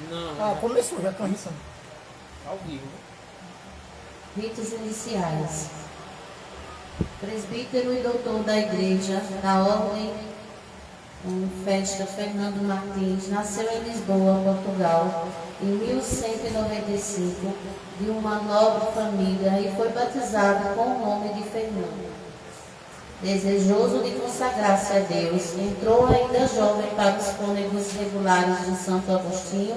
Não. Começou, já transmissão. Ao vivo. Ritos iniciais. Presbítero e doutor da Igreja da Ordem Festa Fernando Martins nasceu em Lisboa, Portugal, em 1195, de uma nobre família e foi batizado com o nome de Fernando. Desejoso de consagrar-se a Deus, entrou ainda jovem para os cônegos regulares de Santo Agostinho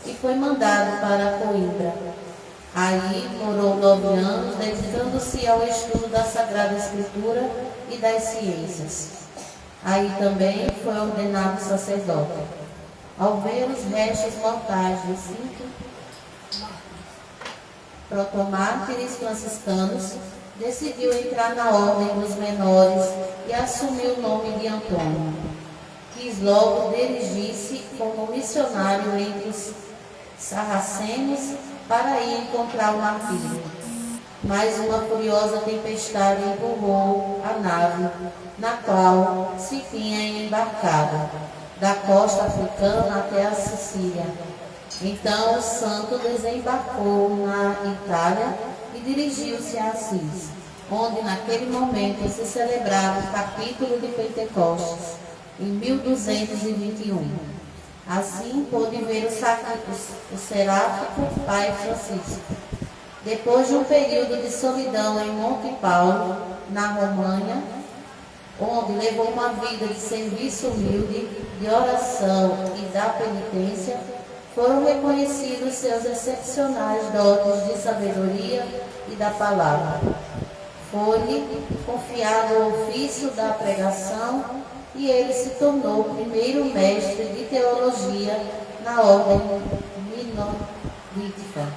e foi mandado para Coimbra. Aí morou 9 anos, dedicando-se ao estudo da Sagrada Escritura e das ciências. Aí também foi ordenado sacerdote. Ao ver os restos mortais dos 5 protomártires franciscanos, decidiu entrar na ordem dos menores e assumiu o nome de Antônio. Quis logo dirigir-se como missionário entre os sarracenos para ir encontrar o martírio. Mas uma furiosa tempestade empurrou a nave, na qual se tinha embarcado, da costa africana até a Sicília. Então o santo desembarcou na Itália e dirigiu-se a Assis, onde naquele momento se celebrava o capítulo de Pentecostes, em 1221. Assim pôde ver o seráfico pai Francisco. Depois de um período de solidão em Monte Paulo, na România, onde levou uma vida de serviço humilde, de oração e da penitência, foram reconhecidos seus excepcionais dotes de sabedoria e da palavra. Foi-lhe confiado o ofício da pregação e ele se tornou o primeiro mestre de teologia na ordem minorita.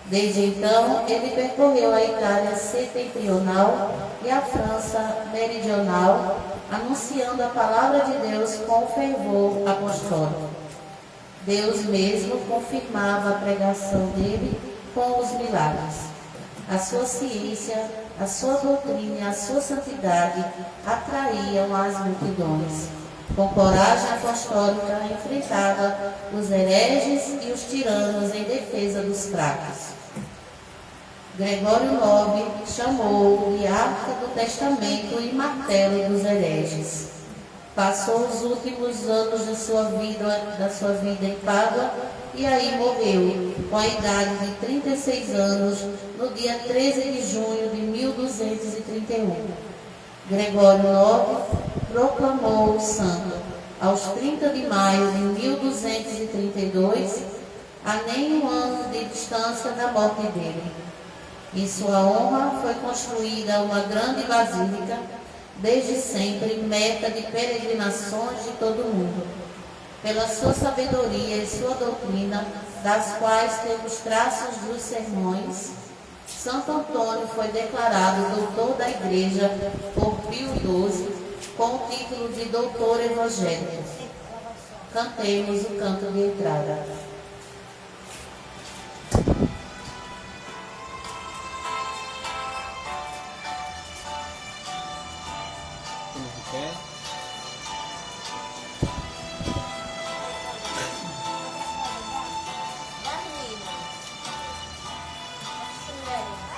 Desde então, ele percorreu a Itália setentrional e a França meridional, anunciando a palavra de Deus com fervor apostólico. Deus mesmo confirmava a pregação dele com os milagres. A sua ciência, a sua doutrina e a sua santidade atraíam as multidões. Com coragem apostólica, enfrentava os hereges e os tiranos em defesa dos fracos. Gregório IX chamou-o de Arca do Testamento e Martelo dos hereges. Passou os últimos anos da sua vida em Pádua e aí morreu, com a idade de 36 anos, no dia 13 de junho de 1231. Gregório IX proclamou o santo aos 30 de maio de 1232, a nem um ano de distância da morte dele. Em sua honra foi construída uma grande basílica, desde sempre meta de peregrinações de todo o mundo. Pela sua sabedoria e sua doutrina, das quais temos traços dos sermões, Santo Antônio foi declarado doutor da Igreja por Pio XII, com o título de doutor evangélico. Cantemos o canto de entrada.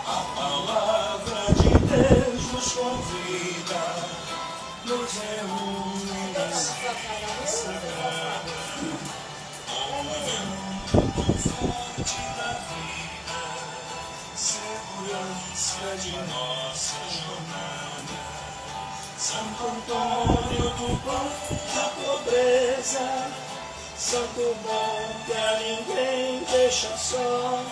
A palavra de Deus nos convida, nos reúne na sagrada, com fonte da vida, segurança de nossa jornada. Santo Antônio do pão da pobreza, santo bom que a ninguém deixa só.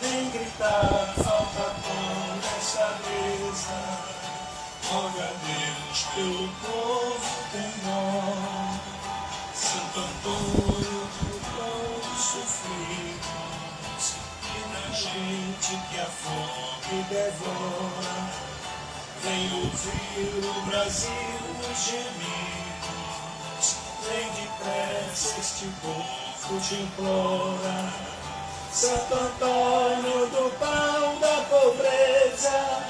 Nem gritar, falta pão nessa mesa. Roga a Deus pelo povo tem dó. Santo Antônio do pão dos sofridos e da gente que a fome devora. Vem ouvir o Brasil os gemidos. Vem depressa, este povo te implora. Santo Antônio do pão da pobreza,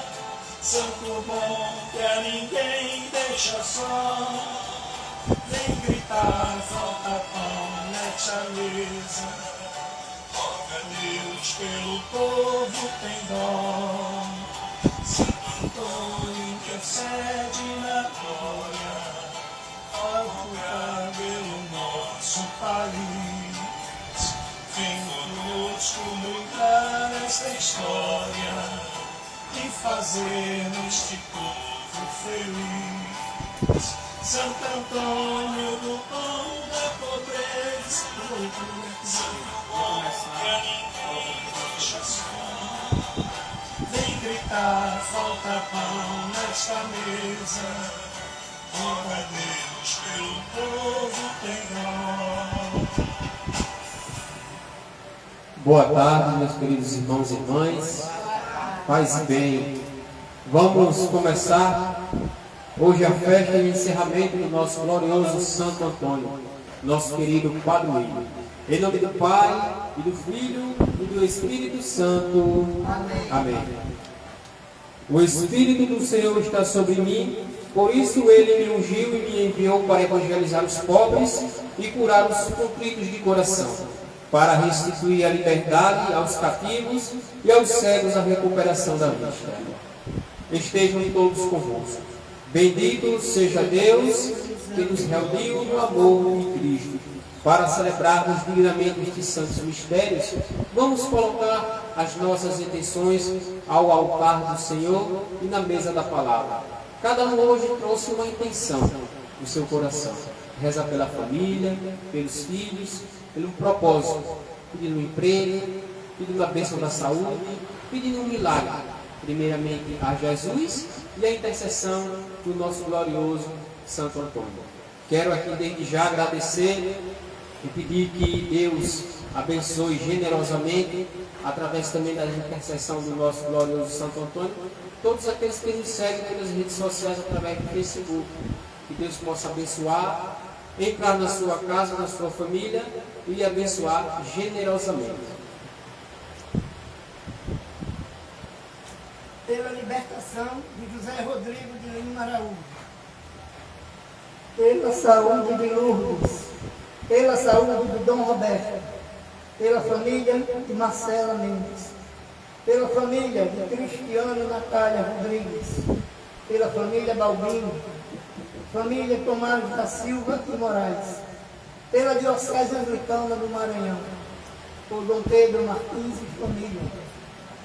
santo bom que a ninguém deixa só. Vem gritar, falta pelo povo tem dó. Santo Antônio intercede na glória, rogai pelo nosso país. Vem conosco mudar esta história e fazer neste povo feliz. Santo Antônio do pão da pobreza, vem gritar, falta pão nesta mesa. Ora Deus, pelo povo tem dó. Boa tarde, meus queridos irmãos e irmãs. Paz e bem. Vamos começar hoje a festa de encerramento do nosso glorioso Santo Antônio, nosso querido padroeiro. Em nome do Pai, e do Filho, e do Espírito Santo. Amém. O Espírito do Senhor está sobre mim, por isso Ele me ungiu e me enviou para evangelizar os pobres e curar os contritos de coração, para restituir a liberdade aos cativos e aos cegos a recuperação da vista. Estejam todos convosco. Bendito seja Deus que nos reuniu no amor em Cristo. Para celebrarmos dignamente estes santos mistérios, vamos colocar as nossas intenções ao altar do Senhor e na mesa da palavra. Cada um hoje trouxe uma intenção no seu coração. Reza pela família, pelos filhos, pelo propósito, pedindo um emprego, pedindo a bênção da saúde, pedindo um milagre, primeiramente a Jesus e a intercessão do nosso glorioso Santo Antônio. Quero aqui desde já agradecer e pedir que Deus abençoe generosamente, através também da intercessão do nosso glorioso Santo Antônio, todos aqueles que nos seguem pelas redes sociais através do Facebook. Que Deus possa abençoar, entrar na sua casa, na sua família e abençoar generosamente. Pela libertação de José Rodrigo de Lima Araújo, pela saúde de Lourdes, pela saúde do Dom Roberto, pela família de Marcela Mendes, pela família de Cristiano Natália Rodrigues, pela família Balbino, família Tomás da Silva e Moraes, pela Diocese Anglicana do Maranhão, por Dom Pedro Martins e família,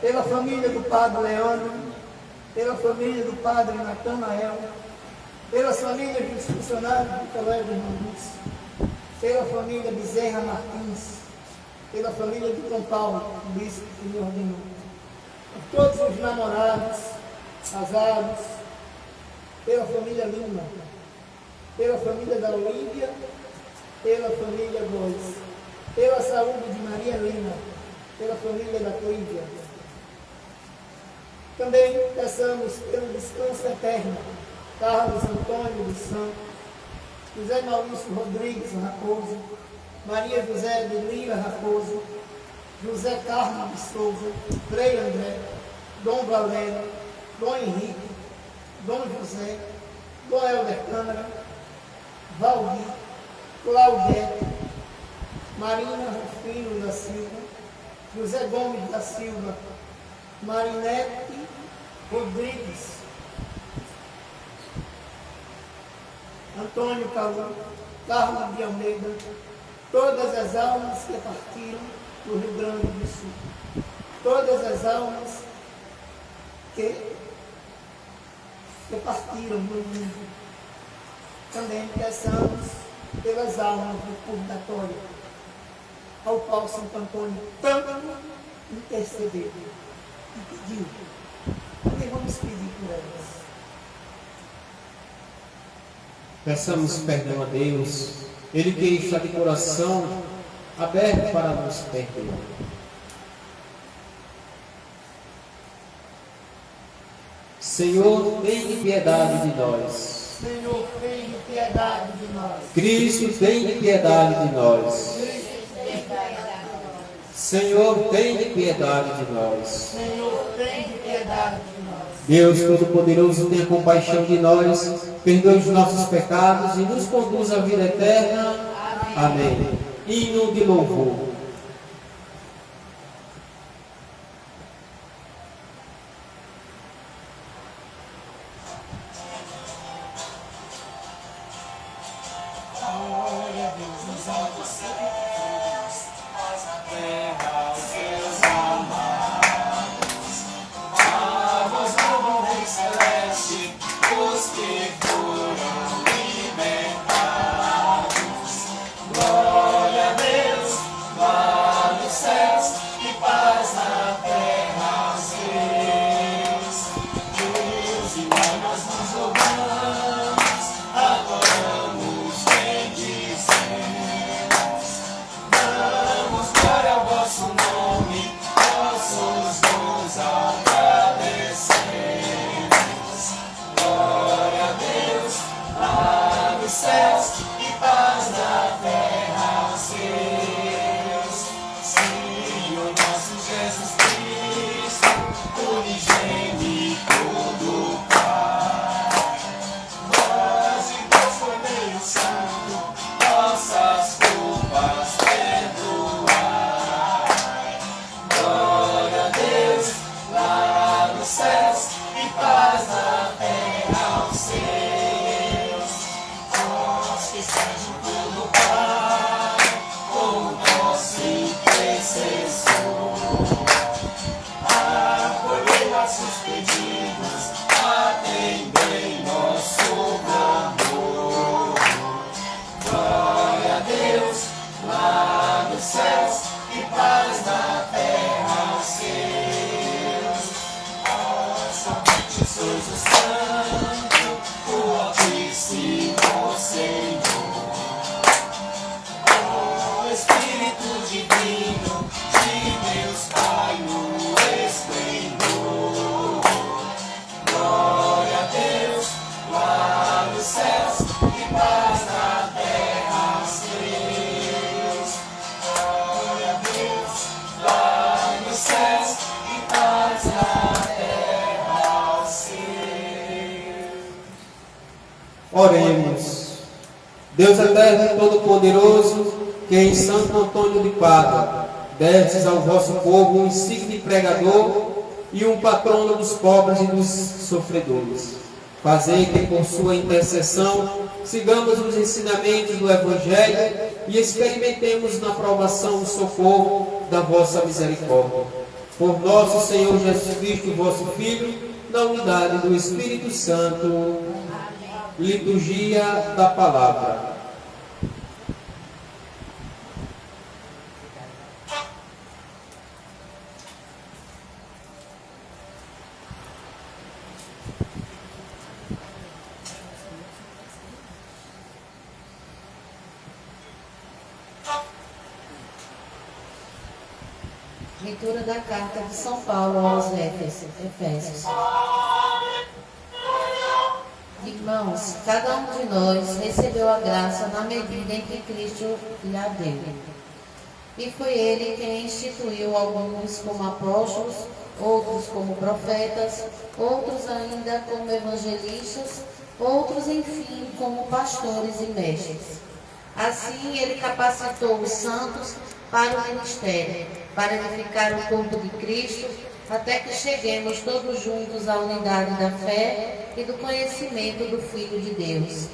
pela família do Padre Leandro, pela família do Padre Natanael, pelas famílias dos funcionários do Colégio Irmãos, pela família Bezerra Martins, pela família de Dom Paulo, o bispo que me ordenou, por todos os namorados, casados, pela família Lima, pela família da Olívia, pela família Góes, pela saúde de Maria Lima, pela família da Clívia. Também peçamos pelo descanso eterno, Carlos Antônio dos Santos, José Maurício Rodrigues Raposo, Maria José de Lira Raposo, José Carlos de Souza, Frei André, Dom Valério, Dom Henrique, Dom José, Dom Helder Câmara, Valdir, Claudete, Marina Rufino da Silva, José Gomes da Silva, Marinete Rodrigues, Antônio Calu, Carlos de Almeida, todas as almas que partiram do Rio Grande do Sul, todas as almas que partiram do mundo. Também peçamos pelas almas do purgatório, ao qual Santo Antônio tanto intercedeu e pediu. Também vamos pedir por elas. Peçamos perdão a Deus, Ele que está de coração aberto para nos perdoar. Senhor, tem piedade de nós. Senhor, tem piedade de nós. Cristo, tem piedade de nós. Senhor, tem piedade de nós. Senhor, tem piedade de nós. Deus Todo-Poderoso, tenha compaixão de nós, perdoe os nossos pecados e nos conduz à vida eterna. Amém. Hino de louvor. Oremos. Deus eterno e todo-poderoso, que em Santo Antônio de Pádua destes ao vosso povo um insigne pregador e um patrono dos pobres e dos sofredores. Fazei que por sua intercessão sigamos os ensinamentos do Evangelho e experimentemos na provação o socorro da vossa misericórdia. Por nosso Senhor Jesus Cristo, vosso Filho, na unidade do Espírito Santo. Liturgia da Palavra. Leitura da carta de São Paulo aos Efésios. Irmãos, cada um de nós recebeu a graça na medida em que Cristo lhe a deu. E foi Ele quem instituiu alguns como apóstolos, outros como profetas, outros ainda como evangelistas, outros, enfim, como pastores e mestres. Assim, Ele capacitou os santos para o ministério, para edificar o corpo de Cristo, até que cheguemos todos juntos à unidade da fé e do conhecimento do Filho de Deus,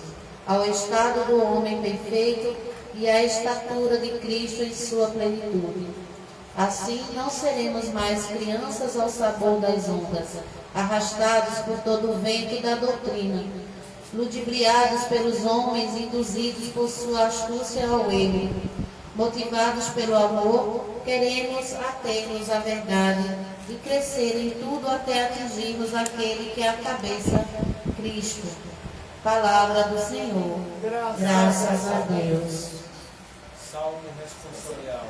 ao estado do homem perfeito e à estatura de Cristo em sua plenitude. Assim não seremos mais crianças ao sabor das ondas, arrastados por todo o vento da doutrina, ludibriados pelos homens, induzidos por sua astúcia ao erro. Motivados pelo amor, queremos ater-nos à verdade e crescer em tudo até atingirmos aquele que é a cabeça, Cristo. Palavra do Senhor. Graças a Deus. Salmo responsorial.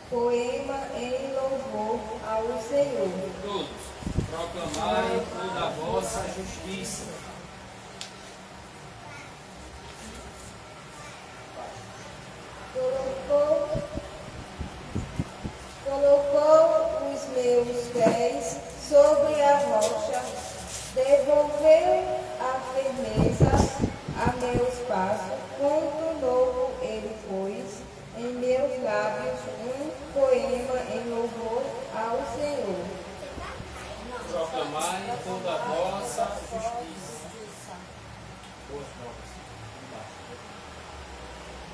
Poema em louvor ao Senhor. Todos, proclamai toda a vossa justiça. Colocou os meus pés sobre a rocha, devolveu a firmeza a meus passos. Ponto novo ele pôs em meus lábios, um poema em louvor ao Senhor. Proclamai toda a vossa justiça.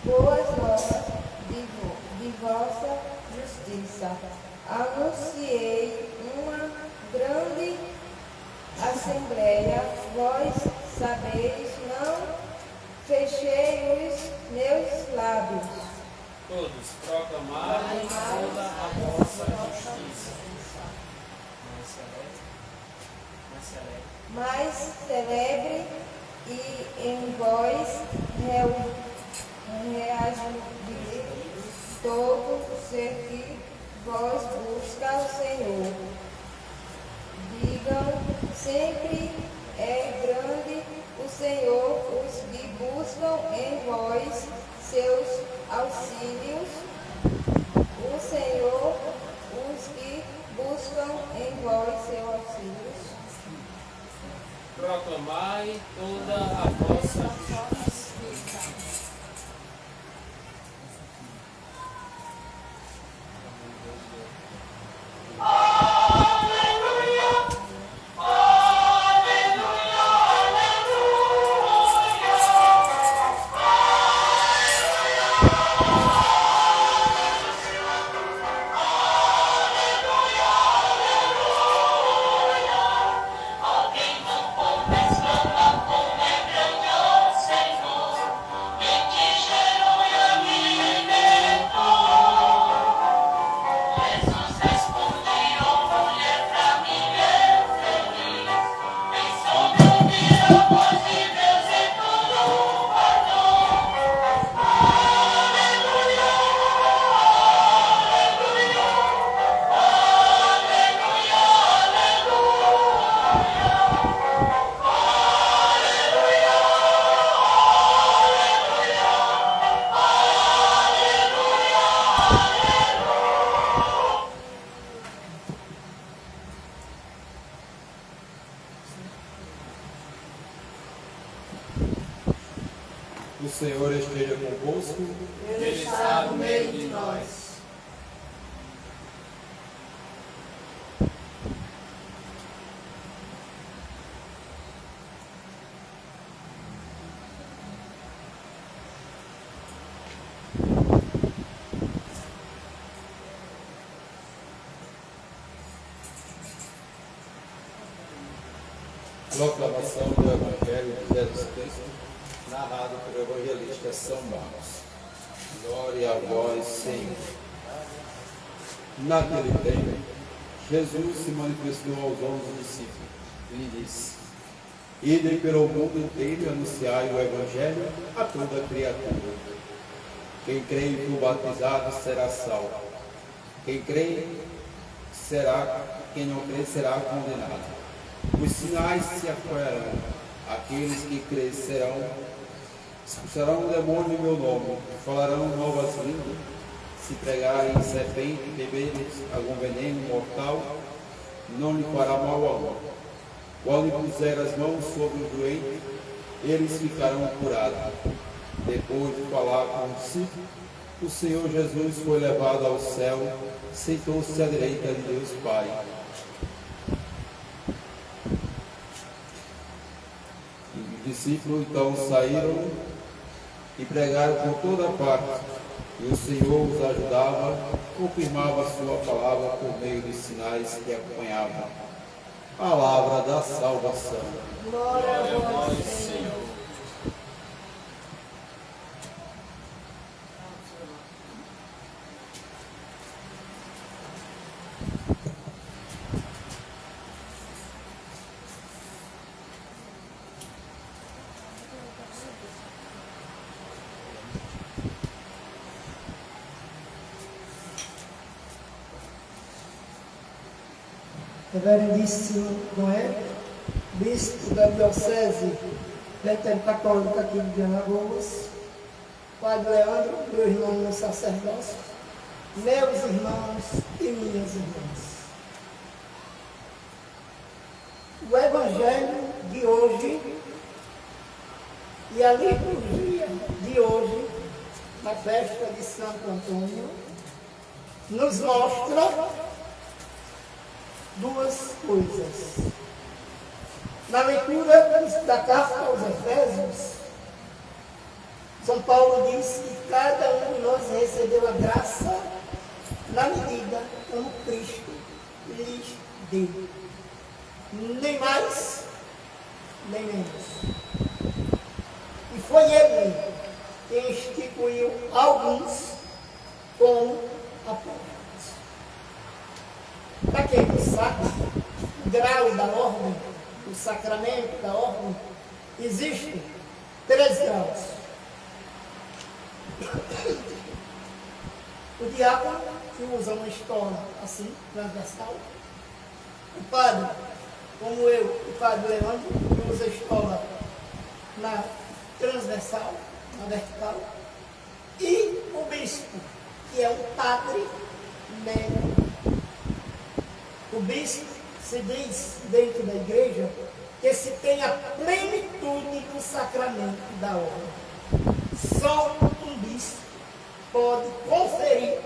Boas novas de vossa justiça. Anunciei uma grande assembleia, vós sabeis, não fechei os meus lábios. Todos, proclamai toda a vossa justiça. Mais celebre e em vós reagir todo ser que vós busca o Senhor. Digam sempre é grande o Senhor, os que buscam em vós seus auxílios. O Senhor, os que buscam em vós seus auxílios. Proclamai toda a vossa justiça. O Senhor esteja convosco. Ele está no meio de nós. Proclamação do Evangelho de Jesus Cristo, narrado pelo evangelista São Marcos. Glória a vós, Senhor. Naquele tempo, Jesus se manifestou aos 11 discípulos e lhe disse: Idem pelo mundo inteiro e anunciai o Evangelho a toda criatura. Quem crê e for batizado será salvo. Quem crê será, quem não crê será condenado. Os sinais se apoiarão. Aqueles que crescerão expulsarão o demônio em meu nome, falarão novas línguas. Se pregarem serpente, beberem algum veneno mortal, não lhe fará mal algum. Quando puser as mãos sobre os doentes, eles ficarão curados. Depois de falar com os discípulos, o Senhor Jesus foi levado ao céu, sentou-se à direita de Deus Pai. Os discípulos então saíram e pregaram por toda parte, e o Senhor os ajudava, confirmava a sua palavra por meio de sinais que acompanhavam. Palavra da salvação. Glória a vós, Senhor. Reverendíssimo Dom Hélio, bispo da Diocese Católica aqui de Alagoas, Padre Leandro, meu irmão no sacerdócio, meus irmãos e minhas irmãs. O Evangelho de hoje e a liturgia de hoje, na festa de Santo Antônio, nos mostra duas coisas. Na leitura da carta aos Efésios, São Paulo diz que cada um de nós recebeu a graça na medida como Cristo lhes deu. Nem mais, nem menos. E foi Ele que instituiu alguns como apóstolos. Para quem não sabe, o grau da ordem, o sacramento da ordem, existem 3 graus. O diácono, que usa uma estola assim, transversal. O padre, como eu, o padre Leandro, que usa estola na transversal, na vertical. E o bispo, que é um padre menor. O bispo se diz dentro da igreja que se tem a plenitude do sacramento da ordem. Só um bispo pode conferir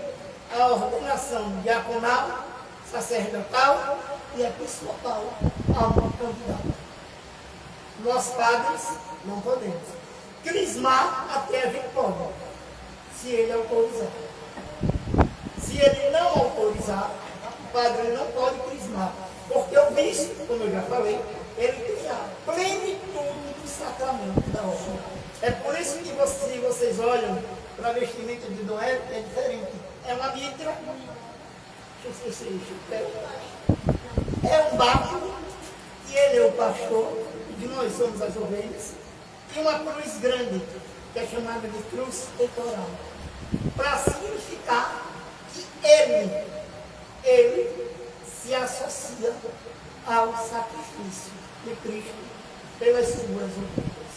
a ordenação diaconal, sacerdotal e episcopal a uma candidata. Nós padres não podemos. Crismar até a gente pode, se ele autorizar. Se ele não autorizar, o padre não pode crismar, porque o bispo, como eu já falei, ele tem a plenitude do sacramento da ordem. É por isso que se vocês olham para a vestimenta de Dom Hélio, é diferente. É uma mitra, é um báculo, e ele é o pastor, e nós somos as ovelhas, e uma cruz grande, que é chamada de cruz peitoral, para significar que ele se associa ao sacrifício de Cristo pelas suas ovelhas.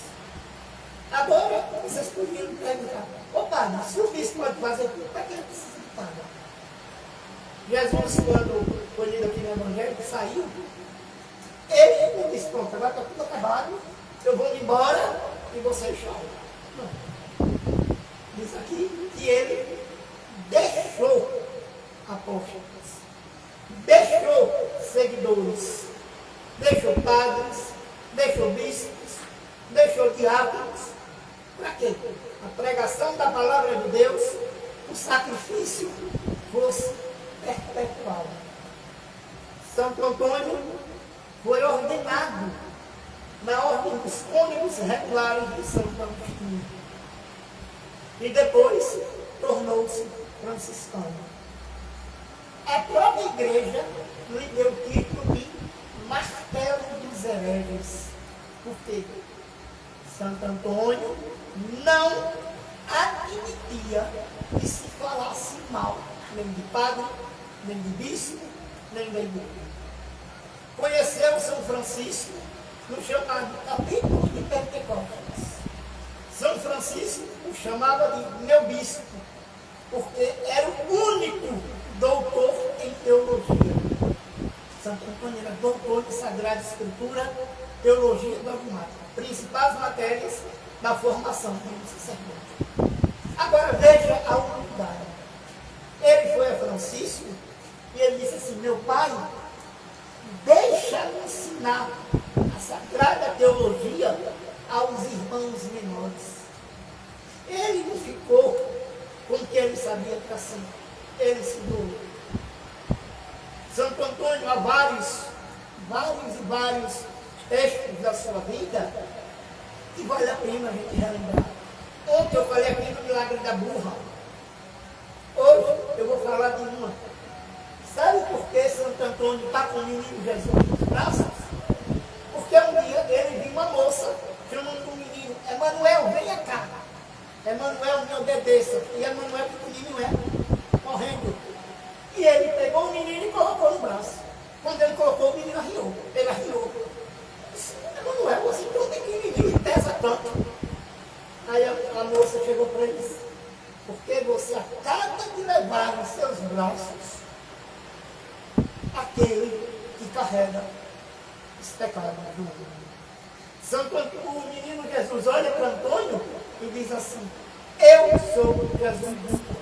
Agora, vocês poderiam perguntar, ô padre, se o bispo pode fazer tudo, para que ele precisa de padre? Jesus, quando foi lido aqui no Evangelho, saiu, ele não disse, pronto, agora está tudo acabado, eu vou embora e vocês choram. Não. Diz aqui que ele deixou apóstolos, deixou seguidores, deixou padres, deixou bispos, deixou diáconos. Para quê? A pregação da palavra de Deus, o sacrifício fosse perpetuado. Santo Antônio foi ordenado na ordem dos cônegos regulares de Santo Agostinho. E depois tornou-se franciscano. A própria igreja lhe deu o título de martelo dos hereges. Por quê? Santo Antônio não admitia que se falasse mal, nem de padre, nem de bispo, nem da igreja. Conheceu São Francisco no chamado capítulo de Pentecostes. São Francisco o chamava de meu bispo, porque era o único doutor em teologia. Santo Antônio era doutor de Sagrada Escritura, teologia dogmática, principais matérias da formação de um sacerdote. Agora veja a humildade. Ele foi a Francisco e ele disse assim, meu pai, deixa-me ensinar a Sagrada Teologia aos irmãos menores. Ele não ficou com o que ele sabia para si. Ele ensinou. Santo Antônio, há vários textos da sua vida que vale a pena a gente relembrar. Ontem eu falei aqui do milagre da burra. Hoje eu vou falar de uma. Sabe por que Santo Antônio está com o menino Jesus nos braços? Porque um dia ele viu uma moça chamando o menino, Emanuel, venha cá. Emanuel, me obedeça. E Emanuel, pequenininho, correndo. E ele pegou o menino e colocou no braço. Quando ele colocou, o menino arriou. Ele arriou. Disse, Manuel, você tão pequenininho e pesa tanto. Aí a moça chegou para ele e disse, porque você acaba de levar nos seus braços aquele que carrega esse pecado do mundo. O menino Jesus olha para Antônio e diz assim, eu sou Jesus de Antônio.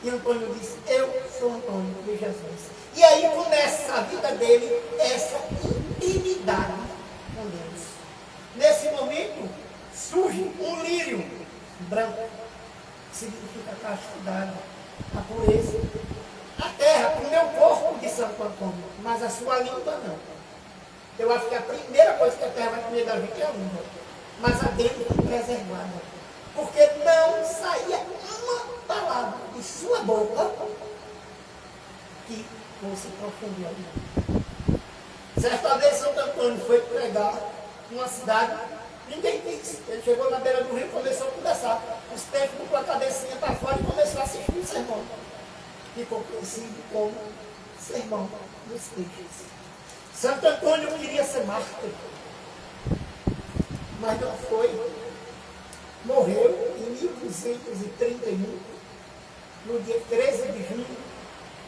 E Antônio diz, eu sou Antônio de Jesus. E aí começa a vida dele, essa intimidade com Deus. Nesse momento, surge um lírio branco, que significa a castidade, a pureza. A terra comeu o corpo de Santo Antônio, mas a sua língua não. Eu acho que a primeira coisa que a terra vai comer da gente é a língua. Mas a dele foi preservada. Porque não saía uma palavra de sua boca que fosse proferir a língua. Certa vez Santo Antônio foi pregar numa cidade, ninguém quis. Ele chegou na beira do rio e começou a conversar. Os tempos com a cabecinha para fora e começou a assistir o sermão. Ficou conhecido como Sermão dos Peixes. Santo Antônio queria ser mártir, mas não foi. Morreu em 1231, no dia 13 de junho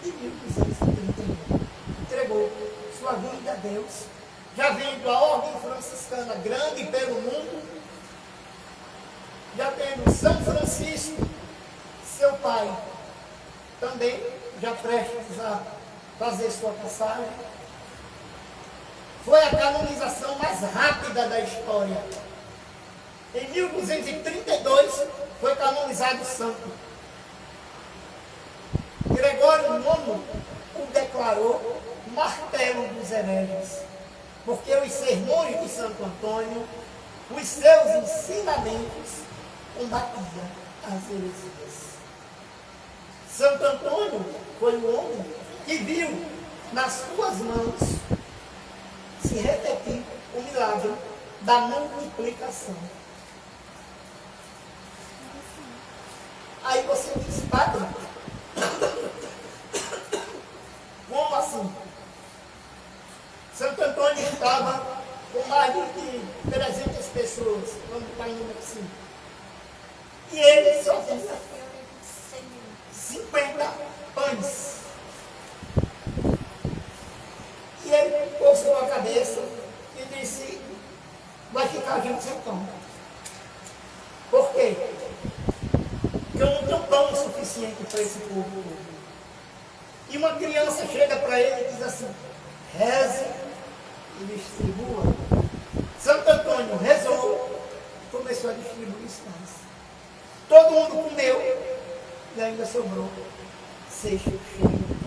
de 1231. Entregou sua vida a Deus, já vendo a ordem franciscana grande pelo mundo, já tendo São Francisco, seu pai, também já prestes a fazer sua passagem. Foi a canonização mais rápida da história. Em 1232 foi canonizado o santo. Gregório IX o declarou martelo dos hereges, porque os sermões de Santo Antônio, os seus ensinamentos, combatiam as heresias. Santo Antônio foi um homem que viu nas suas mãos se repetir o milagre da multiplicação. Aí você diz, padre, como assim? Santo Antônio estava com mais de 300 pessoas, vamos estar indo assim. E ele só tinha 50 pães. E ele coçou a cabeça e disse, vai ficar gente sem pão. Por quê? Porque eu não tenho pão suficiente para esse povo. E uma criança chega para ele e diz assim, reze e distribua. Santo Antônio rezou e começou a distribuir os pães. Todo mundo comeu e ainda sobrou cesto cheio de pão.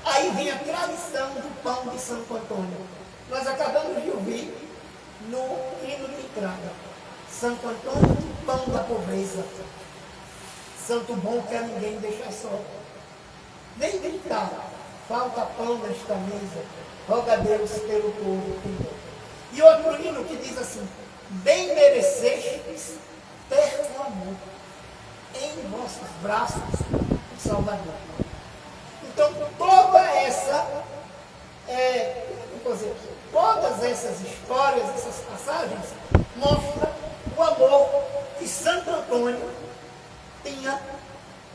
Aí vem a tradição do pão de Santo Antônio. Nós acabamos de ouvir no hino de entrada. Santo Antônio, pão da pobreza. Santo bom que a ninguém deixa só. Nem gritar, falta pão nesta mesa. Roga a Deus pelo povo. E outro hino que diz assim, bem merecestes ter o amor em vossos braços, Salvador. Então, todas essas histórias, essas passagens, mostram o amor que Santo Antônio tinha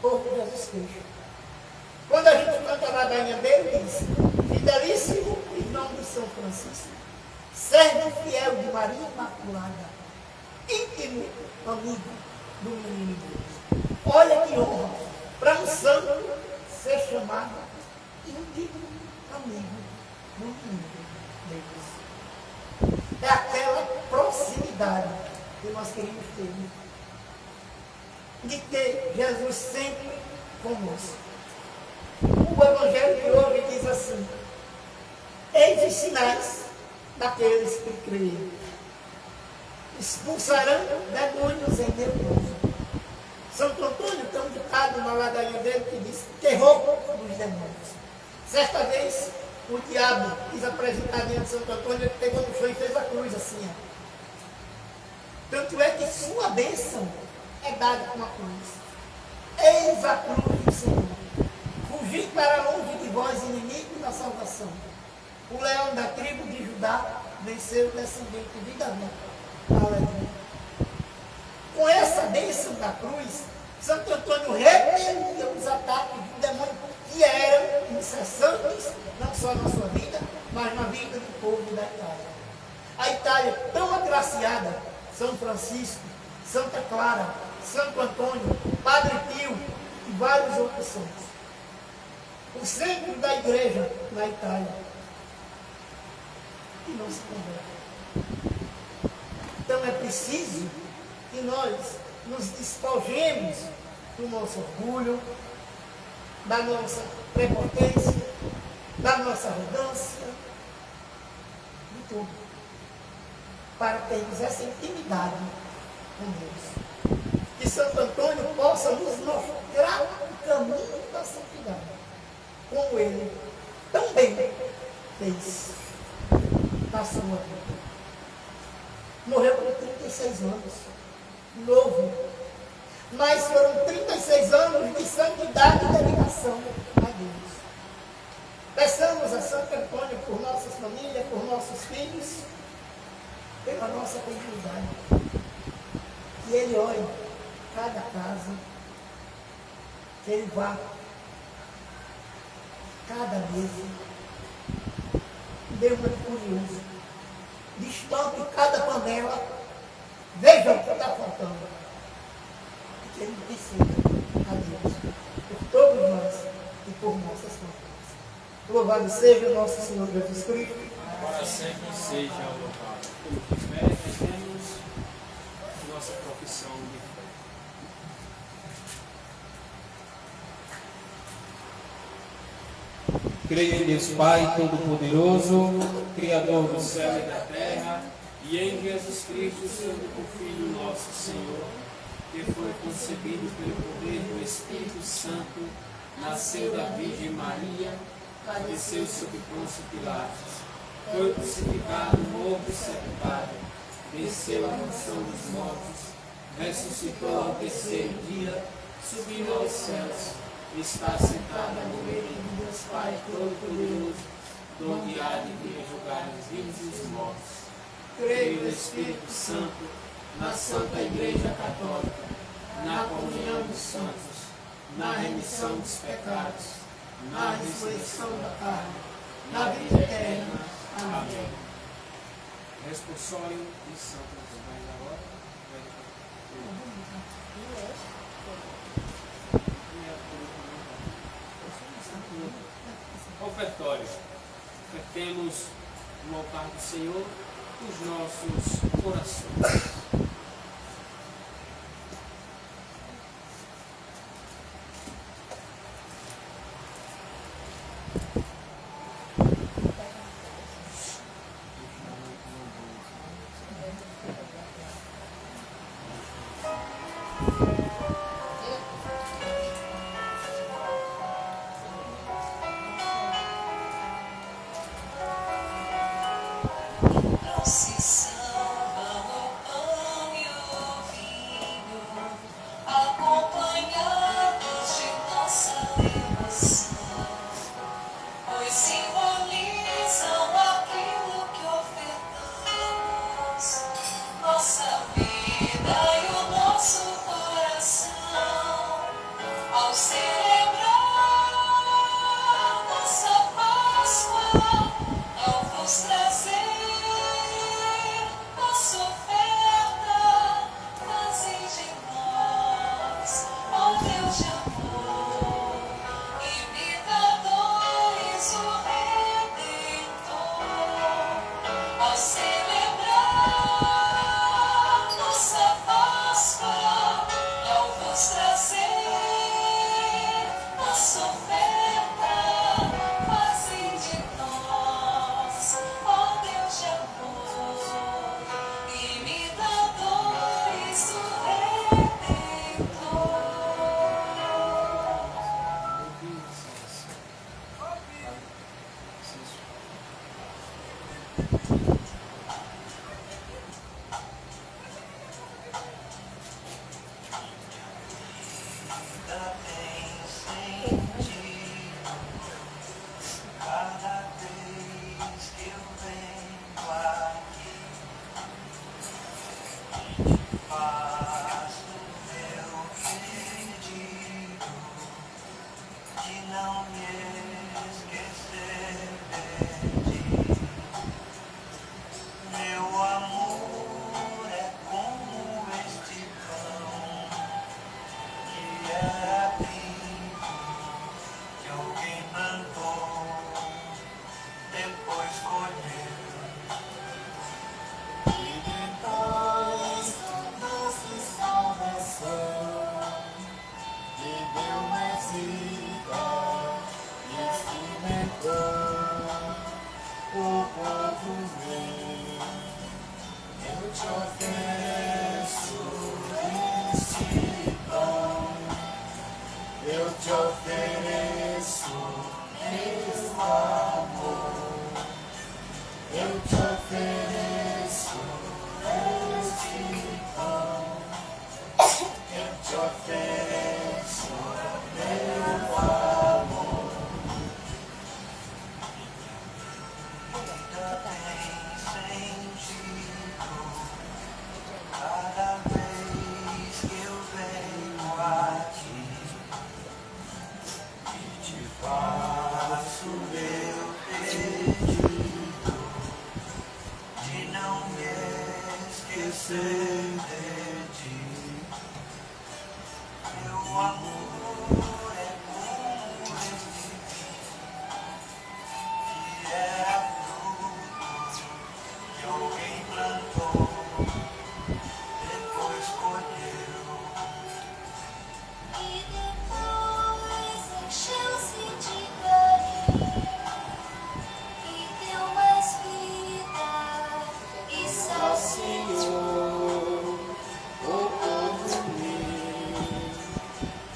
por Jesus Cristo. Quando a gente canta a ladainha dele, diz, fidelíssimo irmão de São Francisco, servo fiel de Maria Imaculada, íntimo amigo do menino Deus. Olha que honra para um santo ser chamado íntimo amigo do menino Deus. É aquela proximidade que nós queremos ter, de ter Jesus sempre conosco. O Evangelho de hoje diz assim, eis os sinais daqueles que creem. Expulsarão demônios em meu nome. Santo Antônio tem um ditado na ladainha dele que diz, terror dos demônios. Certa vez, o diabo quis apresentar diante de Santo Antônio, ele pegou no chão e fez a cruz assim. Tanto é que sua bênção é dada com a cruz. Eis a cruz do Senhor, Fugir para longe de vós, inimigo da salvação. O leão da tribo de Judá venceu o descendente de Davi. Aleluia. Com essa bênção da cruz, Santo Antônio repelia os ataques do demônio que eram incessantes, não só na sua vida, mas na vida do povo da Itália. A Itália tão agraciada, São Francisco, Santa Clara, Santo Antônio, Padre Pio e vários outros santos. O centro da igreja na Itália, que não se converte. Então é preciso que nós nos despojemos do nosso orgulho, da nossa prepotência, da nossa arrogância, de tudo, para termos essa intimidade com Deus. Que Santo Antônio possa nos mostrar o caminho da santidade, como ele também fez na sua vida. Morreu com 36 anos, novo, mas foram 36 anos de santidade e dedicação a Deus. Peçamos a Santo Antônio por nossas famílias, por nossos filhos, pela nossa comunidade. Que ele olhe cada casa, que ele vá cada mesa, dê uma de curioso, destope cada panela, veja o que está faltando. E que ele receba a Deus por todos nós e por nossas famílias. Louvado seja o nosso Senhor Jesus Cristo. Para sempre seja louvado. De fé, temos nossa profissão de fé. Creio em Deus Pai Todo-Poderoso, Criador do céu Céu e da terra, e em Jesus Cristo, seu único Filho, nosso Senhor, que foi concebido pelo poder do Espírito Santo, nasceu da Virgem Maria, padeceu sob Pôncio Pilatos, foi crucificado, morto e sepultado, desceu à mansão dos mortos, ressuscitou ao terceiro dia, subiu aos céus, está sentado à direita de Deus Pai Todo-Poderoso, donde há de vir julgar os vivos e os mortos. Creio no Espírito Santo, na Santa Igreja Católica, na comunhão dos santos, na remissão dos pecados, na ressurreição da carne, na vida eterna. Amém. Responsório de Santo Antônio da Hora. Ofertório. Ofertemos no altar do Senhor os nossos corações. te ofereço meu amor, eu te ofereço este pão, eu te ofereço meu amor. Nada tem sentido cada vez que eu venho aqui. Faço meu pedido de não me esquecer de ti. Meu amor é como esse que era fruto que alguém plantou, depois colheu. E depois encheu-se de carinho e deu mais vida e Senhor, o povo meu,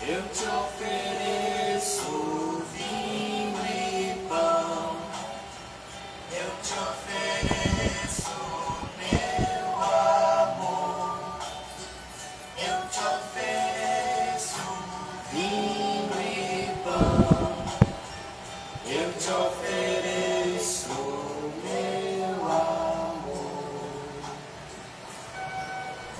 eu te ofereço vinho e pão, Eu te ofereço meu amor, eu te ofereço vinho e pão, eu te ofereço meu amor.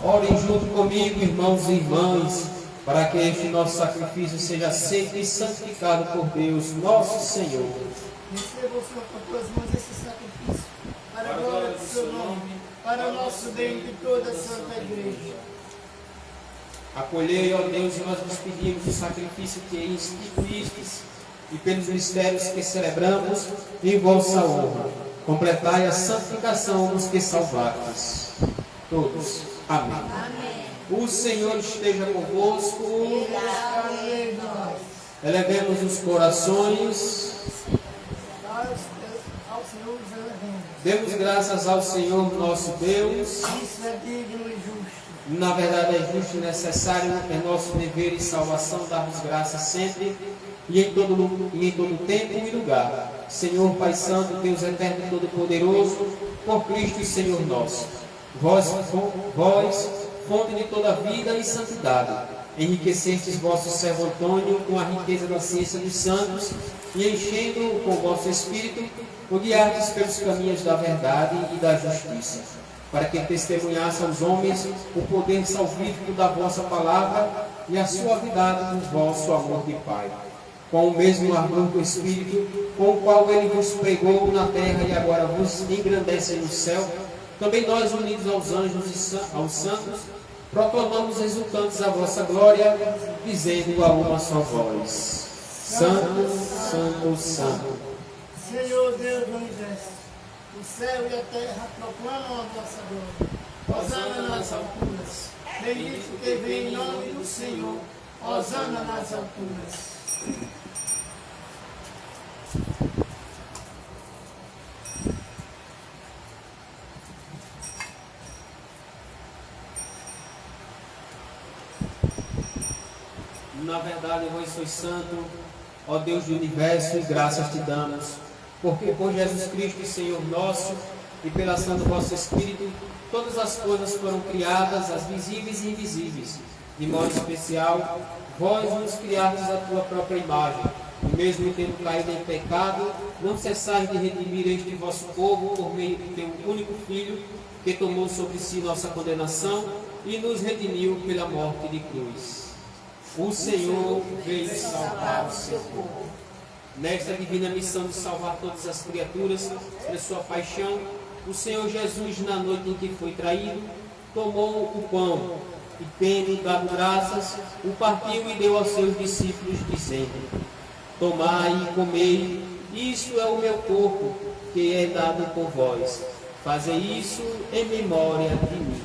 Orem junto comigo, irmãos e irmãs, para que este nosso sacrifício seja aceito e santificado por Deus, nosso Senhor. Receba o Senhor com tuas mãos esse sacrifício, para a glória do seu nome, para o nosso bem e de toda a Santa Igreja. Acolhei, ó Deus, e nós nos pedimos o sacrifício que instituístes e pelos mistérios que celebramos em vossa honra. Completai a santificação dos que salvastes. Todos. Amém. O Senhor esteja convosco. Está no meio de nós. Elevemos os corações. Ao Senhor os elevemos. Demos graças ao Senhor nosso Deus. Isso é digno e justo. Na verdade é justo e necessário, é nosso dever e salvação darmos graças sempre e em todo tempo e lugar. Senhor Pai Santo, Deus eterno e todo-poderoso, por Cristo e Senhor nosso. Vós, fonte de toda vida e santidade, enriquecestes vosso servo Antônio com a riqueza da ciência dos santos e enchendo-o com vosso Espírito, o guiardes pelos caminhos da verdade e da justiça, para que testemunhasse aos homens o poder salvífico da vossa palavra e a suavidade do vosso amor de Pai. Com o mesmo ardor do Espírito, com o qual ele vos pregou na terra e agora vos engrandece no céu, também nós, unidos aos anjos e aos santos, proclamamos exultantes a vossa glória, dizendo a uma só voz: Santo, Santo, Santo. Senhor Deus do universo, o céu e a terra proclamam a vossa glória. Hosana nas alturas. Bendito que vem em nome do Senhor. Hosana nas alturas. Na verdade, vós sois santo, ó Deus do universo, e graças te damos, porque por Jesus Cristo, Senhor nosso, e pela ação do vosso Espírito, todas as coisas foram criadas, as visíveis e invisíveis. De modo especial, vós nos criastes a tua própria imagem, e mesmo tendo caído em pecado, não cessais de redimir este vosso povo por meio do teu único Filho, que tomou sobre si nossa condenação e nos redimiu pela morte de cruz. O Senhor veio salvar o seu povo. Nesta divina missão de salvar todas as criaturas pela sua paixão, o Senhor Jesus, na noite em que foi traído, tomou o pão e, tendo dado graças, o partiu e deu aos seus discípulos, dizendo: Tomai e comei, isto é o meu corpo, que é dado por vós. Fazei isso em memória de mim.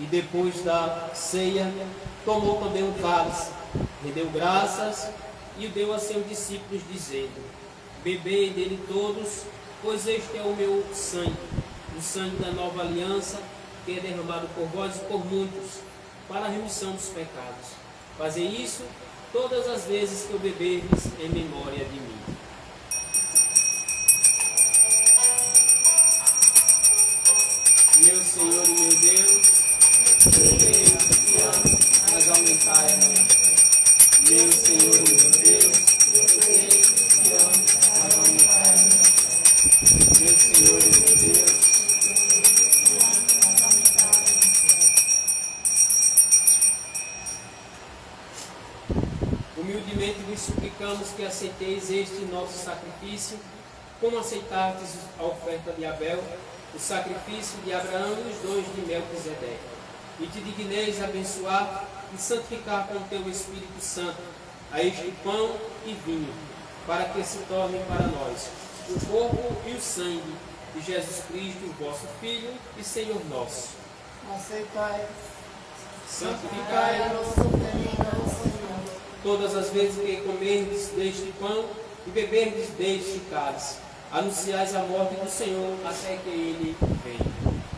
E depois da ceia, tomou também um cálice, rendeu graças e o deu a seus discípulos, dizendo: bebei dele todos, pois este é o meu sangue, o sangue da nova aliança, que é derramado por vós e por muitos, para a remissão dos pecados. Fazei isso todas as vezes que o beberdes em memória de mim. Meu Senhor e meu Deus, eu amo, mas aumentai a minha fé. Meu Senhor e meu Deus, eu amo, mas aumentai a minha fé. Meu Senhor e meu Deus, humildemente vos suplicamos que aceiteis este nosso sacrifício, como aceitastes a oferta de Abel, o sacrifício de Abraão e os dons de Melquisedeque, e te digneis abençoar e santificar com o teu Espírito Santo a este pão e vinho, para que se torne para nós o corpo e o sangue de Jesus Cristo, vosso Filho e Senhor nosso. Aceitai, Santificai a nossa oferenda ao Senhor. todas as vezes que comerdes deste pão e beberdes deste cálice, anunciais a morte do Senhor até que Ele venha.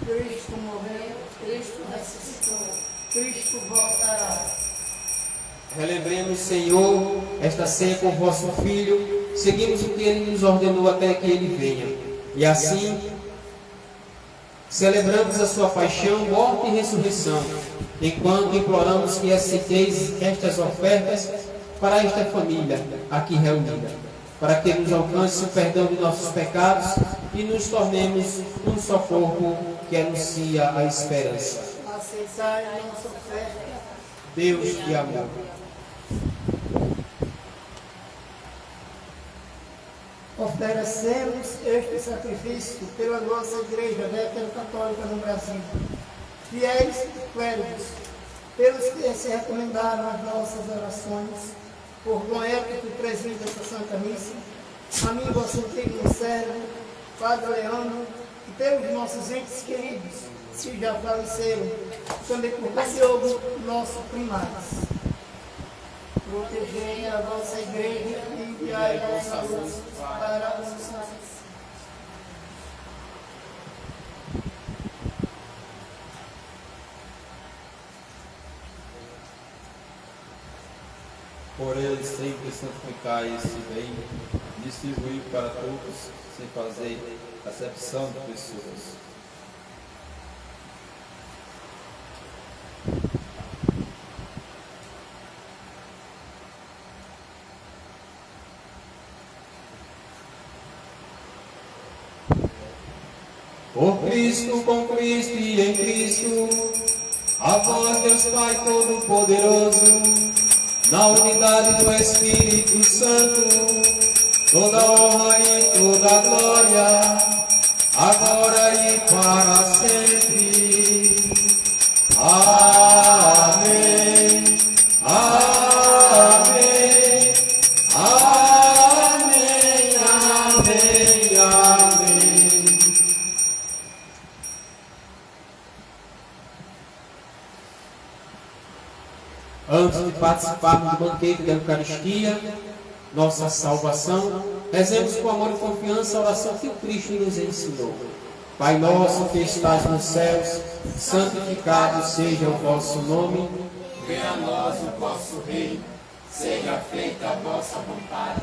Cristo morreu, Cristo ressuscitou, Cristo voltará. Relembremos, Senhor, esta ceia com vosso Filho, seguimos o que Ele nos ordenou até que Ele venha. E assim, celebramos a sua paixão, morte e ressurreição, enquanto imploramos que aceiteis estas ofertas para esta família aqui reunida, para que nos alcance o perdão de nossos pecados e nos tornemos um só corpo que anuncia a esperança. Aceitai a nossa oferta. Deus de amor, Oferecemos este sacrifício pela nossa Igreja Católica no Brasil, fiéis e clérigos, pelos que se recomendaram as nossas orações, por Dom Hélio que preside esta Santa Missa, a mim, vosso antigo servo, Padre Leandro, e pelos nossos entes queridos, que já faleceram, também por Diogo, nosso primaris. Protegei a vossa Igreja e enviai a vossa luz para os santos. Por eles sempre santificai esse bem, distribuí para todos, sem fazer acepção de pessoas. por Cristo, com Cristo e em Cristo, a vós, Deus Pai Todo-Poderoso, na unidade do Espírito Santo, toda honra e toda glória, agora e para sempre. Amém. Amém. Amém. Amém. Amém. Antes de participarmos do banquete da Eucaristia, nossa salvação, rezemos com amor e confiança a oração que o Cristo nos ensinou. Pai nosso que estás nos céus, santificado seja o vosso nome. Venha a nós o vosso reino, seja feita a vossa vontade,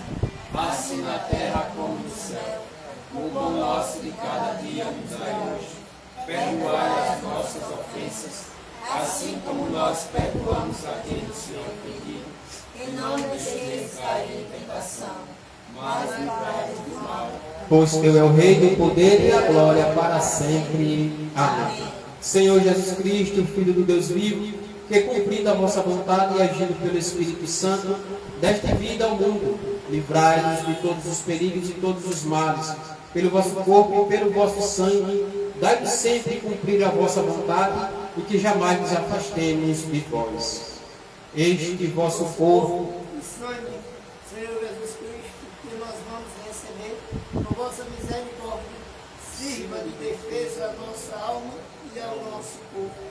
assim na terra como no céu. O pão nosso de cada dia nos dai hoje. Perdoai as nossas ofensas, assim como nós perdoamos a quem nos tem ofendido. E não nos deixeis cair em tentação, mas livrai-nos do mal. Pois teu é o reino, o poder e a glória para sempre. Amém. Senhor Jesus Cristo, Filho do Deus vivo, que cumprindo a vossa vontade e agindo pelo Espírito Santo, deste vida ao mundo, livrai-nos de todos os perigos e todos os males, pelo vosso corpo e pelo vosso sangue, dai-nos sempre cumprir a vossa vontade e que jamais nos afastemos de vós. Este vosso povo, E sangue, Senhor Jesus Cristo, que nós vamos receber, por vossa misericórdia, sirva de defesa à nossa alma e ao nosso corpo.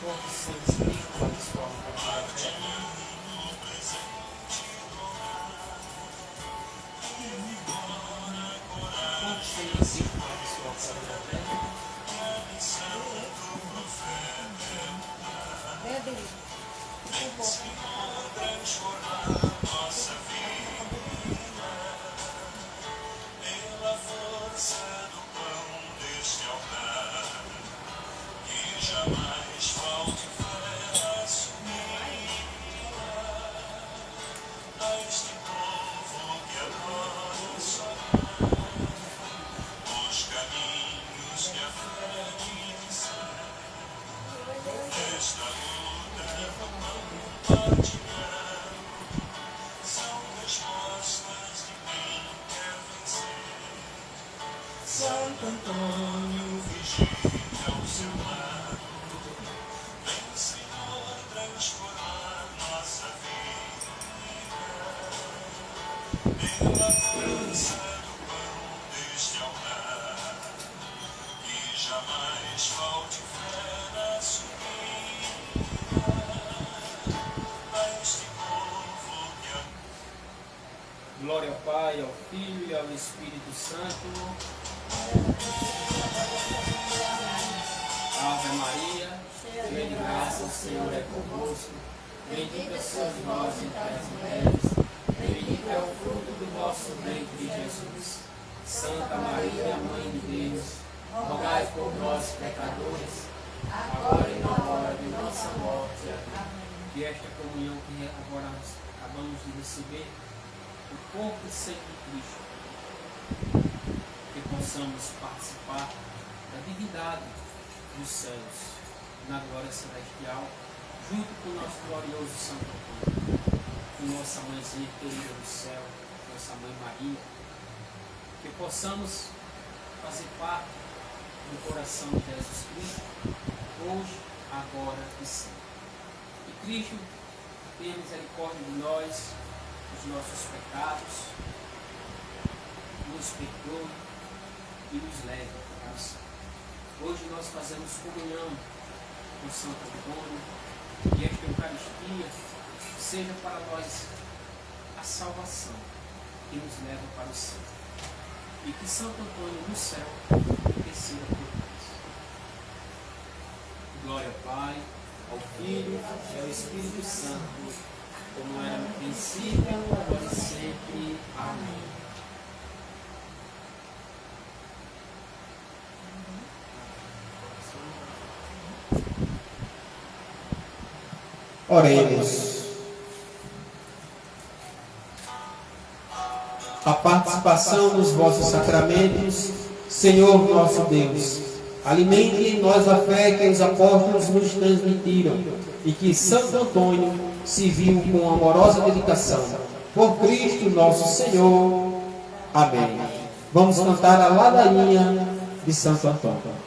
Corpo Santo Espírito, abençoado por fé. Corpo Santo Espírito, abençoado por fé. Venha, Benito. Por favor. Pela força do pão deste altar, que jamais falte fé a assumir a este povo que adora só os caminhos que a fé me segue. Esta luta do pão partilhar são respostas de quem quer vencer. Santo Antônio, vigia ao seu lado, vem, Senhor, transformar nossa vida. Pela força do pão deste altar, que jamais falte fé na assumir a este povo que a Glória ao Pai, ao Filho e ao Espírito Santo. Ave Maria, cheia de graça, o Senhor é convosco. Bendita sois vós entre as mulheres, bendito é o fruto do vosso ventre, Jesus. Santa Maria, Mãe de Deus, rogai por nós, pecadores, agora e na hora de nossa morte. Amém. Que esta comunhão que agora acabamos de receber, o corpo e sangue de Cristo, que possamos participar da divindade dos céus, na glória celestial, junto com o nosso glorioso Santo Antônio, com nossa mãezinha querida do céu, nossa mãe Maria, que possamos fazer parte do coração de Jesus Cristo, hoje, agora e sempre. Que Cristo tenha misericórdia de nós, dos nossos pecados, nos perdoe e nos leve para o céu. Hoje nós fazemos comunhão com Santo Antônio, e esta Eucaristia seja para nós a salvação que nos leva para o céu. E que Santo Antônio no céu interceda por nós. Glória ao Pai, ao Filho e ao Espírito Santo, como era no princípio, agora e sempre. Amém. Oremos. A participação dos vossos sacramentos, Senhor nosso Deus, alimente em nós a fé que os apóstolos nos transmitiram e que Santo Antônio serviu com amorosa dedicação. Por Cristo nosso Senhor. Amém. Vamos cantar a ladainha de Santo Antônio.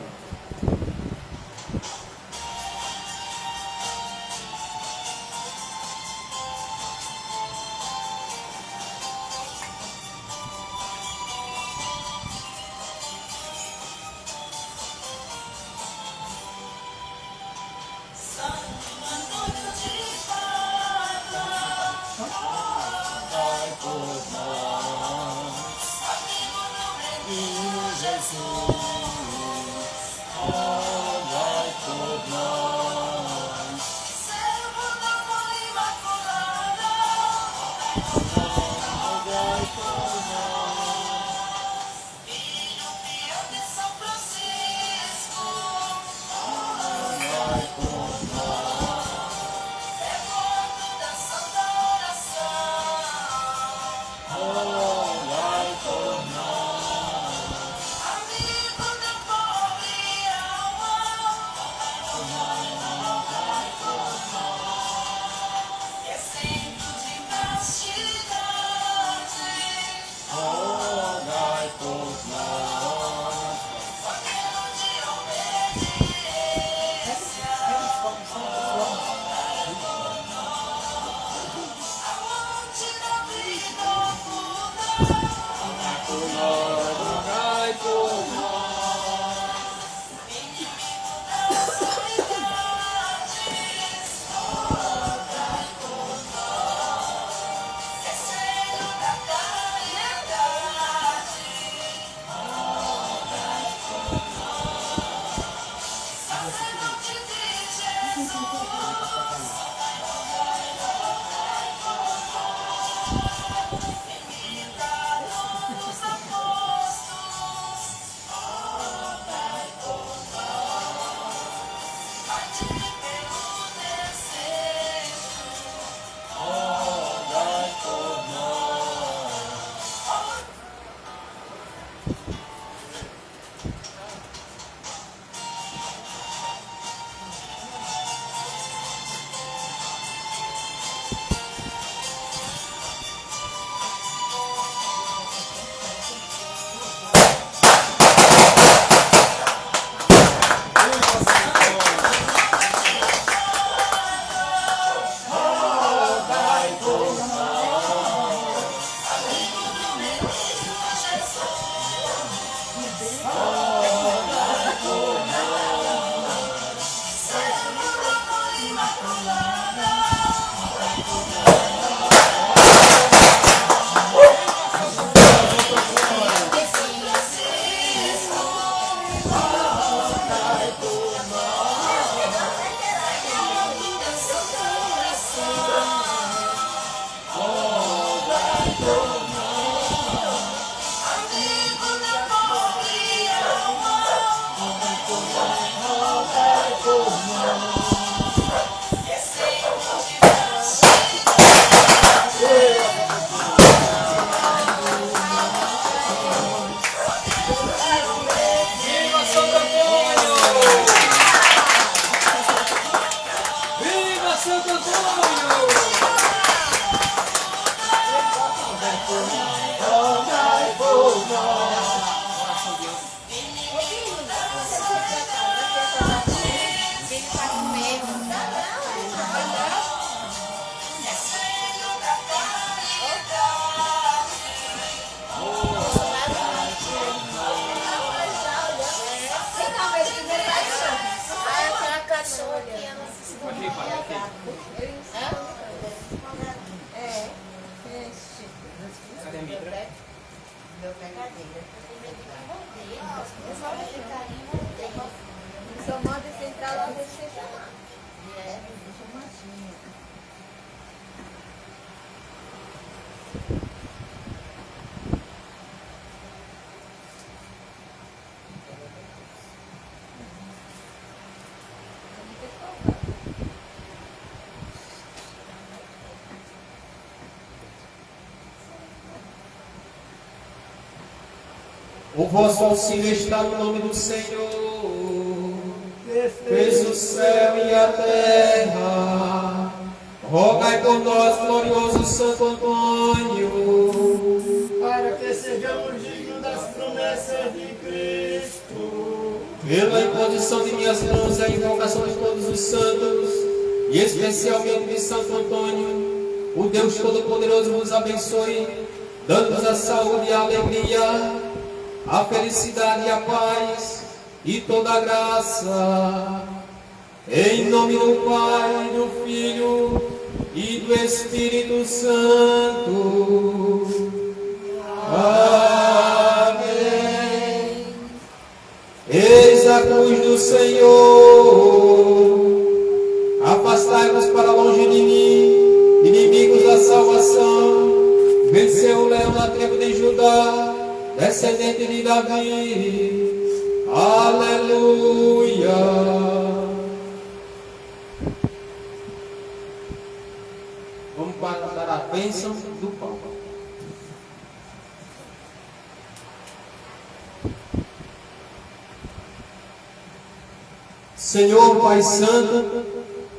Só manda você entrar lá, deixa você chamar. O vosso auxílio está no nome do Senhor, fez o céu e a terra. Rogai por nós, glorioso Santo Antônio, para que sejamos dignos das promessas de Cristo. pela imposição de minhas mãos e a invocação de todos os santos, e especialmente de Santo Antônio, o Deus Todo-Poderoso vos abençoe, dando-nos a saúde e a alegria, a felicidade e a paz, e toda a graça. Em nome do Pai, do Filho e do Espírito Santo. Amém. Eis a cruz do Senhor. Afastai-vos para longe de mim, inimigos da salvação. Venceu o leão da tribo de Judá, descendente de Davi. Aleluia. Vamos dar a bênção do Papa. Senhor Pai Santo,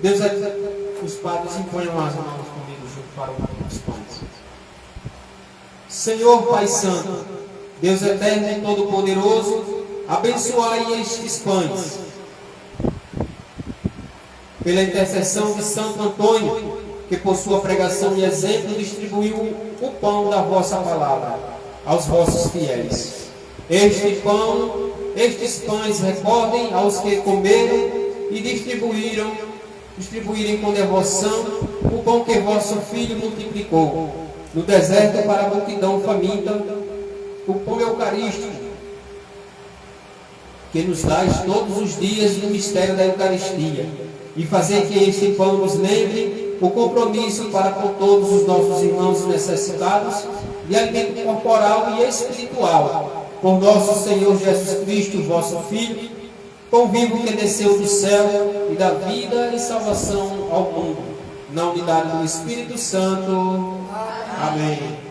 Deus é... Os padres impõem as mãos comigo junto para os pães. Senhor Pai Santo, Deus eterno e todo-poderoso, abençoai estes pães. Pela intercessão de Santo Antônio, que por sua pregação e exemplo distribuiu o pão da vossa palavra aos vossos fiéis. Estes pães recordem aos que comeram e distribuírem com devoção o pão que vosso Filho multiplicou no deserto para a multidão faminta, o pão eucarístico que nos dais todos os dias no mistério da Eucaristia, e fazer que este pão nos lembre o compromisso para com todos os nossos irmãos necessitados de alimento corporal e espiritual, por nosso Senhor Jesus Cristo, vosso Filho, pão vivo que desceu do céu e dá vida e salvação ao mundo, na unidade do Espírito Santo. Amém.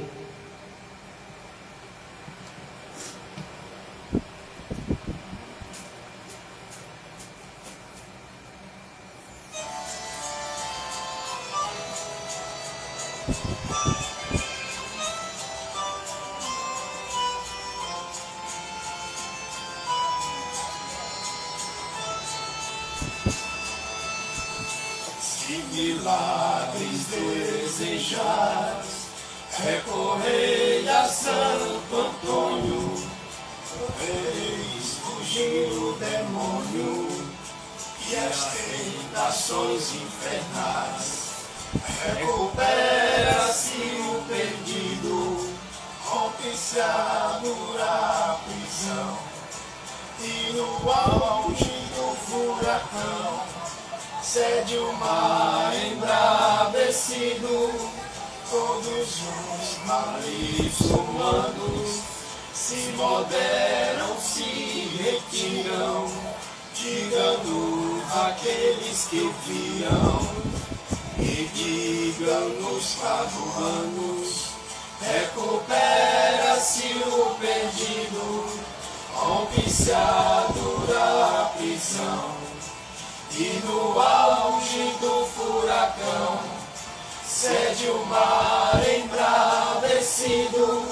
Milagres desejados, recorrei a Santo Antônio, eis fugir o demônio e as tentações infernais. Recupera-se o perdido, rompe-se a dura prisão, e no auge do furacão cede o mar embravecido, todos os males humanos se moderam, se retiram, digam-nos aqueles que viam, e digam-nos paduanos, recupera-se o perdido, rompe-se a dura prisão. E no auge do furacão cede o mar embravecido,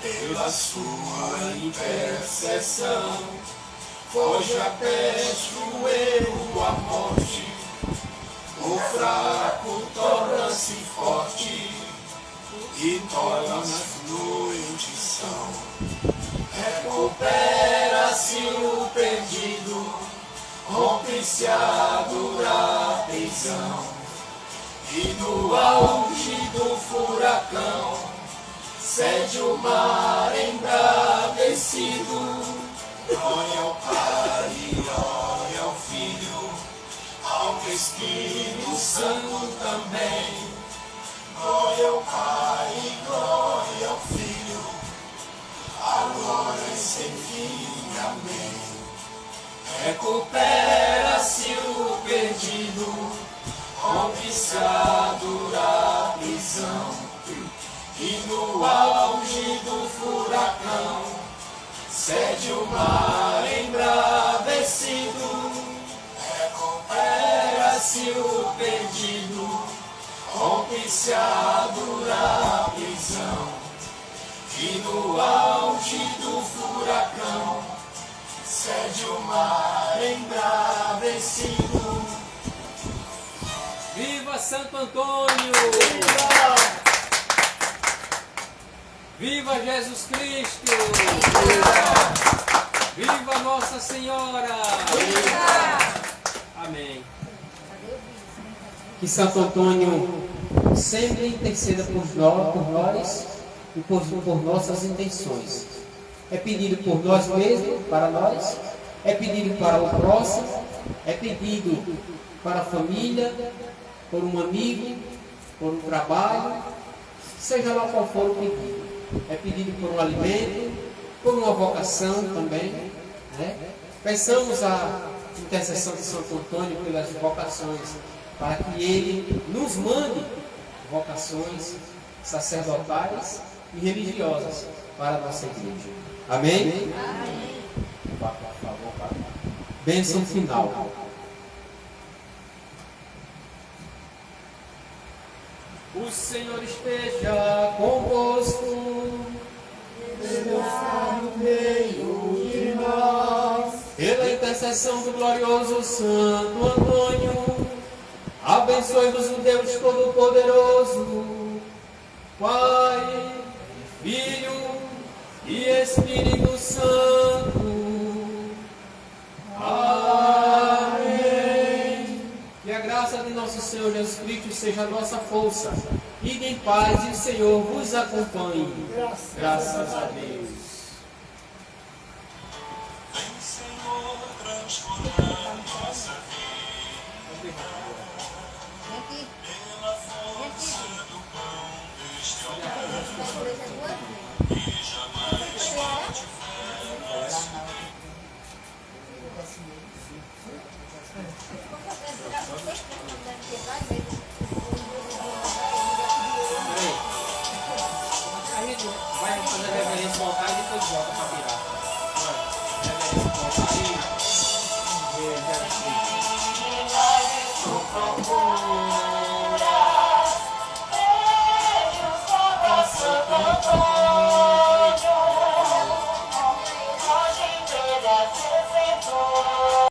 pela sua intercessão foge a peste, o erro, a morte, o fraco torna-se forte e torna-se noites são. Recupera-se o perdido, rompe-se a dura prisão, e no auge do furacão cede o mar embravecido. Glória ao Pai, glória ao Filho, ao Espírito Santo também. Glória ao Pai, glória ao Filho, agora e sem fim. Amém. Recupera-se o perdido, rompe-se a dura prisão, e no auge do furacão cede o mar embravecido, recupera-se o perdido, rompe-se a dura prisão, e no auge do furacão, cede o mar embravecido. Viva Santo Antônio! Viva Jesus Cristo! Viva Nossa Senhora! Amém. Que Santo Antônio sempre interceda por nós e por nossas intenções. É pedido por nós mesmos, para nós, é pedido para o próximo, é pedido para a família, por um amigo, por um trabalho, seja lá qual for o pedido. É pedido por um alimento, por uma vocação também. Né? Peçamos a intercessão de Santo Antônio pelas vocações, para que ele nos mande vocações sacerdotais e religiosas para a nossa igreja. Amém? Amém. Por favor, Pai. Bênção final. O Senhor esteja convosco. Está no meio de nós. Pela intercessão do glorioso Santo Antônio, abençoe-vos o Deus Todo-Poderoso, Pai, Filho e Espírito Santo. Amém. Que a graça de nosso Senhor Jesus Cristo seja a nossa força. Ide em paz e o Senhor vos acompanhe. Graças a Deus. Vem, Senhor, transformar nossa vida pela força do pão deste altar, e jamais pode